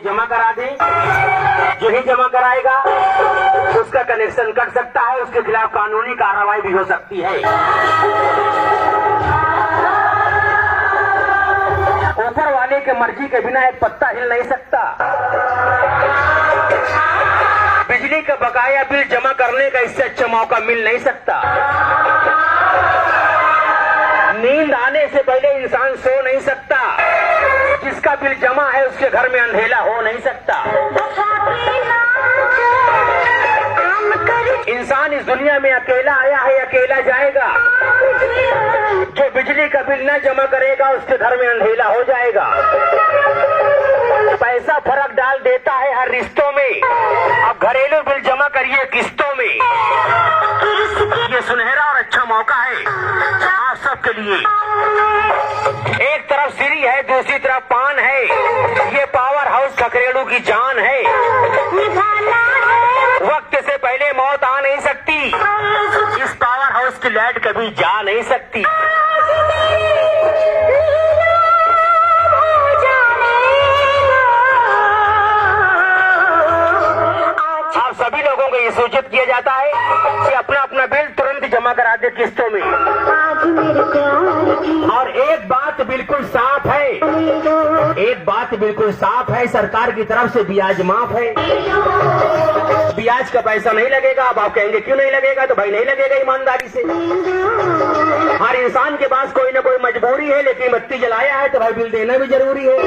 जमा करा दे, जो ही जमा कराएगा उसका कनेक्शन कट सकता है, उसके खिलाफ कानूनी कार्रवाई भी हो सकती है। ऊपर वाले के मर्जी के बिना एक पत्ता हिल नहीं सकता। बिजली का बकाया बिल जमा करने का इससे अच्छा मौका मिल नहीं सकता। नींद आने से पहले इंसान सो नहीं सकता। जिसका बिल जमा है उसके घर में अंधेला हो नहीं सकता। इंसान इस दुनिया में अकेला आया है, अकेला जाएगा। जो बिजली का बिल न जमा करेगा उसके घर में अंधेला हो जाएगा। पैसा फर्क डाल देता है हर रिश्तों में। अब घरेलू बिल जमा करिए किस्तों में। ये सुनहरा और अच्छा मौका है आप सबके लिए। एक तरफ सीरी है, दूसरी तरफ पान है। ये पावर हाउस खकरेड़ू की जान है। वक्त से पहले मौत आ नहीं सकती। इस पावर हाउस की लाइट कभी जा नहीं सकती। आप सभी लोगों को ये सूचित किया जाता है कि अपना अपना बिल तुरंत जमा करा दे किस्तों में। और एक बात बिल्कुल साफ है, एक बात बिल्कुल साफ है, सरकार की तरफ से ब्याज माफ है। ब्याज का पैसा नहीं लगेगा। अब आप कहेंगे क्यों नहीं लगेगा? तो भाई नहीं लगेगा ईमानदारी से। हर इंसान के पास कोई ना कोई मजबूरी है, लेकिन बत्ती जलाया है तो भाई बिल देना भी जरूरी है।